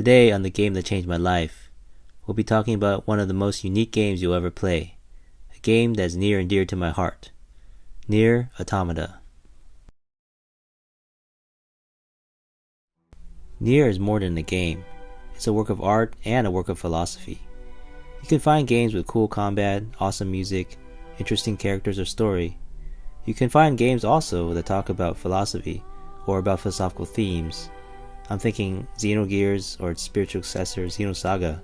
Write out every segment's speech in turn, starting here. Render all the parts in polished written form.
Today on The Game That Changed My Life, we'll be talking about one of the most unique games you'll ever play. A game that's near and dear to my heart. NieR Automata. NieR is more than a game. It's a work of art and a work of philosophy. You can find games with cool combat, awesome music, interesting characters or story. You can find games also that talk about philosophy or about philosophical themes. I'm thinking Xenogears or its spiritual successor Xenosaga.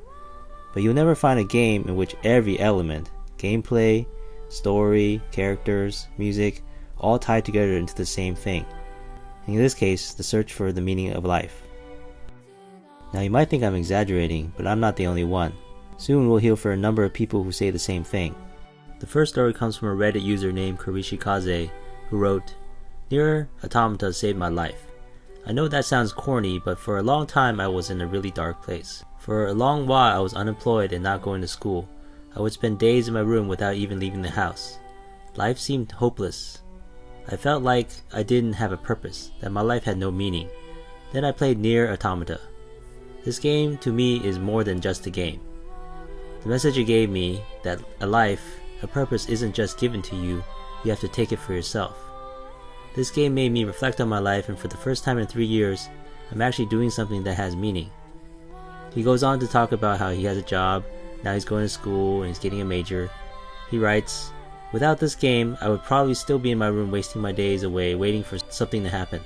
But you'll never find a game in which every element, gameplay, story, characters, music, all tie together into the same thing. In this case, the search for the meaning of life. Now you might think I'm exaggerating, but I'm not the only one. Soon we'll hear for a number of people who say the same thing. The first story comes from a Reddit user named Kurishikaze, who wrote, NieR Automata saved my life. I know that sounds corny, but for a long time I was in a really dark place. For a long while I was unemployed and not going to school. I would spend days in my room without even leaving the house. Life seemed hopeless. I felt like I didn't have a purpose, that my life had no meaning. Then I played NieR Automata. This game to me is more than just a game. The message it gave me, that a life, a purpose isn't just given to you, you have to take it for yourself. This game made me reflect on my life, and for the first time in 3 years, I'm actually doing something that has meaning. He goes on to talk about how he has a job, now he's going to school and he's getting a major. He writes, without this game, I would probably still be in my room wasting my days away waiting for something to happen.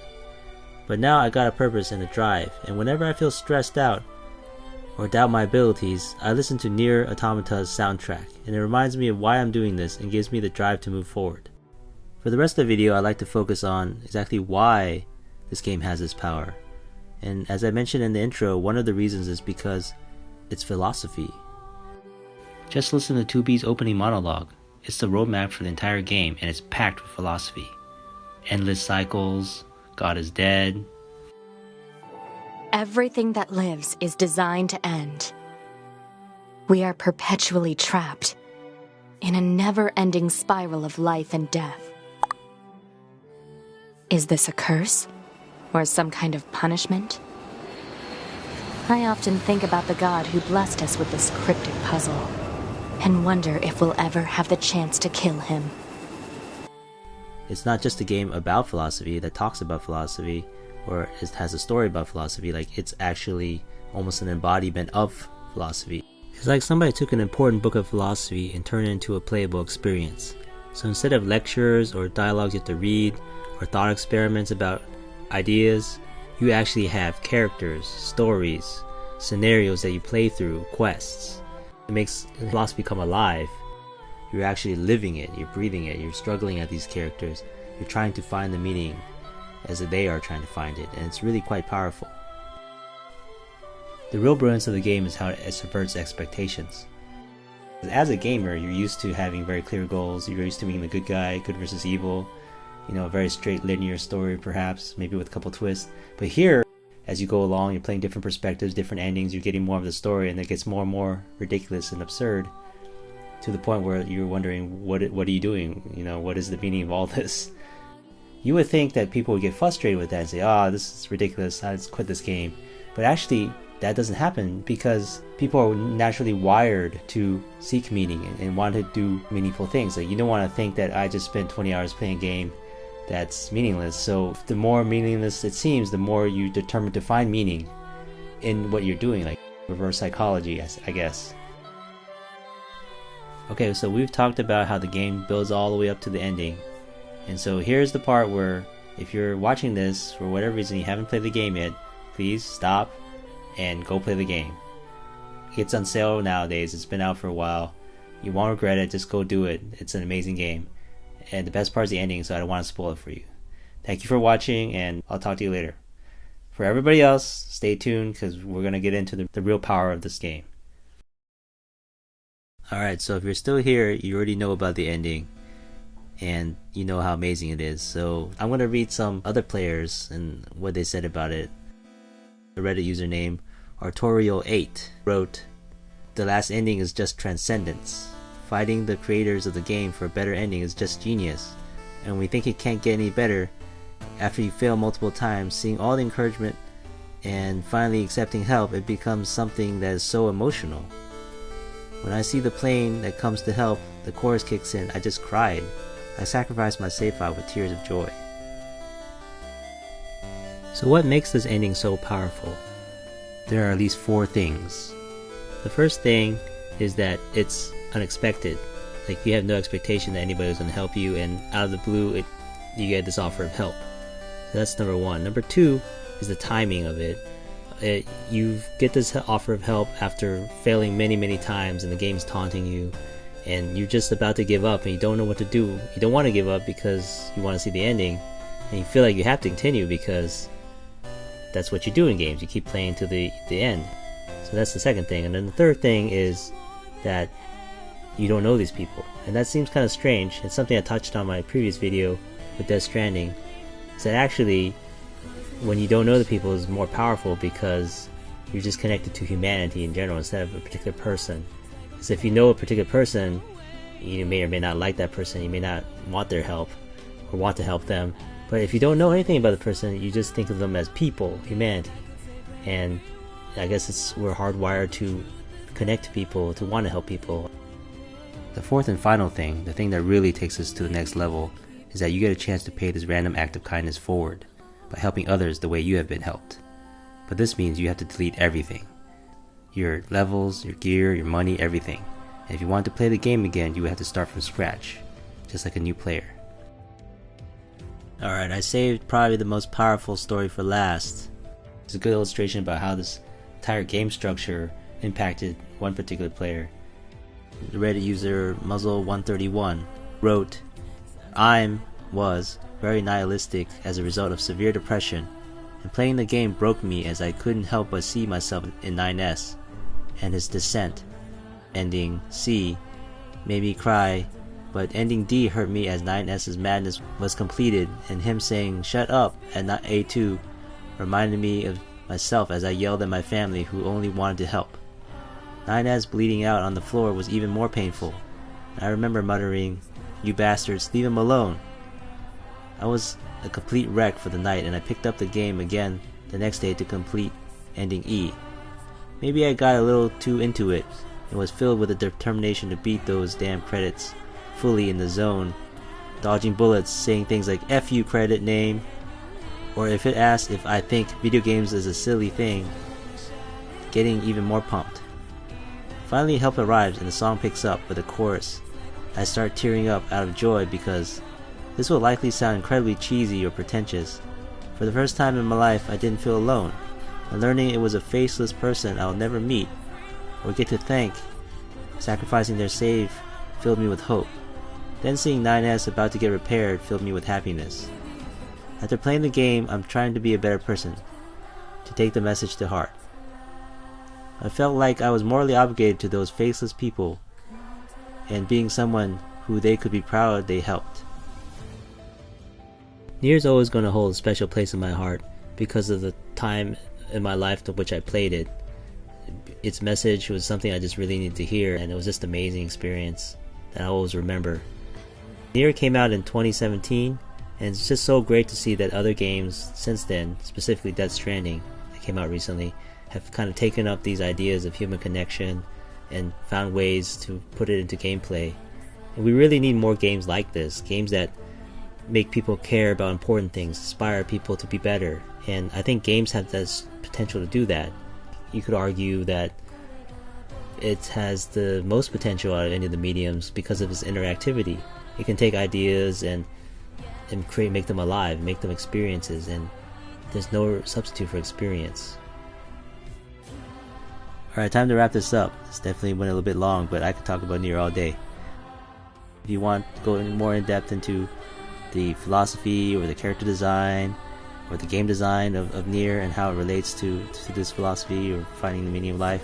But now I got a purpose and a drive, and whenever I feel stressed out or doubt my abilities, I listen to NieR Automata's soundtrack, and it reminds me of why I'm doing this and gives me the drive to move forward. For the rest of the video, I'd like to focus on exactly why this game has this power. And as I mentioned in the intro, one of the reasons is because it's philosophy. Just listen to 2B's opening monologue. It's the roadmap for the entire game, and it's packed with philosophy. Endless cycles, God is dead. Everything that lives is designed to end. We are perpetually trapped in a never-ending spiral of life and death. Is this a curse? Or some kind of punishment? I often think about the God who blessed us with this cryptic puzzle, and wonder if we'll ever have the chance to kill him. It's not just a game about philosophy that talks about philosophy, or it has a story about philosophy, like it's actually almost an embodiment of philosophy. It's like somebody took an important book of philosophy and turned it into a playable experience. So instead of lectures or dialogues you have to read, or thought experiments about ideas, you actually have characters, stories, scenarios that you play through, quests. It makes philosophy come alive. You're actually living it, you're breathing it, you're struggling at these characters, you're trying to find the meaning as they are trying to find it, and it's really quite powerful. The real brilliance of the game is how it subverts expectations. As a gamer, you're used to having very clear goals, you're used to being the good guy, good versus evil, a very straight linear story perhaps, maybe with a couple twists. But here, as you go along, you're playing different perspectives, different endings, you're getting more of the story, and it gets more and more ridiculous and absurd, to the point where you're wondering, what are you doing? What is the meaning of all this? You would think that people would get frustrated with that and say, this is ridiculous, let's quit this game. But actually, that doesn't happen, because people are naturally wired to seek meaning and want to do meaningful things. Like, you don't want to think that I just spent 20 hours playing a game that's meaningless. So the more meaningless it seems, the more you determine to find meaning in what you're doing, like reverse psychology, I guess. Okay, so we've talked about how the game builds all the way up to the ending. And so here's the part where, if you're watching this for whatever reason you haven't played the game yet, please stop and go play the game. It's on sale nowadays, it's been out for a while. You won't regret it, just go do it. It's an amazing game. And the best part is the ending, so I don't want to spoil it for you. Thank you for watching, and I'll talk to you later. For everybody else, stay tuned, because we're going to get into the real power of this game. Alright, so if you're still here, you already know about the ending, and you know how amazing it is. So I'm going to read some other players and what they said about it. The Reddit username Artorial8 wrote, the last ending is just transcendence. Fighting the creators of the game for a better ending is just genius, and we think it can't get any better. After you fail multiple times, seeing all the encouragement and finally accepting help, it becomes something that is so emotional. When I see the plane that comes to help, the chorus kicks in, I just cried. I sacrificed my save file with tears of joy. So what makes this ending so powerful? There are at least 4 things. The first thing is that it's unexpected. Like, you have no expectation that anybody was going to help you, and out of the blue, you get this offer of help. So that's number 1. Number 2 is the timing of it. You get this offer of help after failing many times, and the game's taunting you, and you're just about to give up, and you don't know what to do. You don't want to give up because you want to see the ending, and you feel like you have to continue because that's what you do in games. You keep playing to the end. So that's the second thing. And then the third thing is that you don't know these people, and that seems kind of strange. It's something I touched on my previous video with Death Stranding, is that actually when you don't know the people is more powerful because you're just connected to humanity in general instead of a particular person. Because if you know a particular person, you may or may not like that person, you may not want their help or want to help them. But if you don't know anything about the person, you just think of them as people, humanity. And I guess we're hardwired to connect to people, to want to help people. The fourth and final thing, the thing that really takes us to the next level, is that you get a chance to pay this random act of kindness forward by helping others the way you have been helped. But this means you have to delete everything. Your levels, your gear, your money, everything. And if you want to play the game again, you would have to start from scratch, just like a new player. Alright, I saved probably the most powerful story for last. It's a good illustration about how this entire game structure impacted one particular player. The Reddit user Muzzle131 wrote, was very nihilistic as a result of severe depression, and playing the game broke me as I couldn't help but see myself in 9S, and his descent. Ending C made me cry, but ending D hurt me as 9S's madness was completed, and him saying "shut up" at A2 reminded me of myself as I yelled at my family who only wanted to help. 9S bleeding out on the floor was even more painful. I remember muttering, "You bastards, leave him alone." I was a complete wreck for the night, and I picked up the game again the next day to complete ending E. Maybe I got a little too into it and was filled with a determination to beat those damn credits fully in the zone, dodging bullets, saying things like "F you credit name," or if it asked if I think video games is a silly thing, getting even more pumped. Finally help arrives and the song picks up with a chorus. I start tearing up out of joy because this will likely sound incredibly cheesy or pretentious. For the first time in my life, I didn't feel alone, and learning it was a faceless person I'll never meet or get to thank, sacrificing their save, filled me with hope. Then seeing 9S about to get repaired filled me with happiness. After playing the game, I'm trying to be a better person, to take the message to heart. I felt like I was morally obligated to those faceless people and being someone who they could be proud they helped. NieR is always going to hold a special place in my heart because of the time in my life to which I played it. Its message was something I just really needed to hear, and it was just an amazing experience that I always remember. NieR came out in 2017, and it's just so great to see that other games since then, specifically Death Stranding that came out recently, have kind of taken up these ideas of human connection and found ways to put it into gameplay. And we really need more games like this, games that make people care about important things, inspire people to be better. And I think games have this potential to do that. You could argue that it has the most potential out of any of the mediums because of its interactivity. It can take ideas and make them alive, make them experiences, and there's no substitute for experience. Alright, time to wrap this up. This definitely went a little bit long, but I could talk about NieR all day. If you want to go more in depth into the philosophy or the character design or the game design of NieR and how it relates to this philosophy or finding the meaning of life,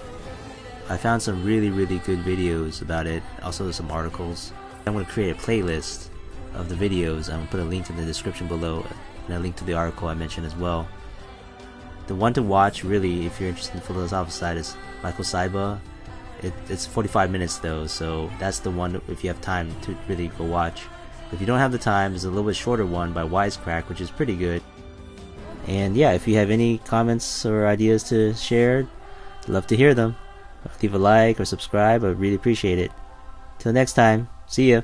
I found some really good videos about it, also some articles. I'm going to create a playlist of the videos. I'm going to put a link in the description below and a link to the article I mentioned as well. The one to watch, really, if you're interested in the philosophical side, is Michael Saiba. It's 45 minutes though, so that's the one if you have time to really go watch. If you don't have the time, there's a little bit shorter one by Wisecrack, which is pretty good. And yeah, if you have any comments or ideas to share, I'd love to hear them. Leave a like or subscribe, I'd really appreciate it. Till next time, see ya.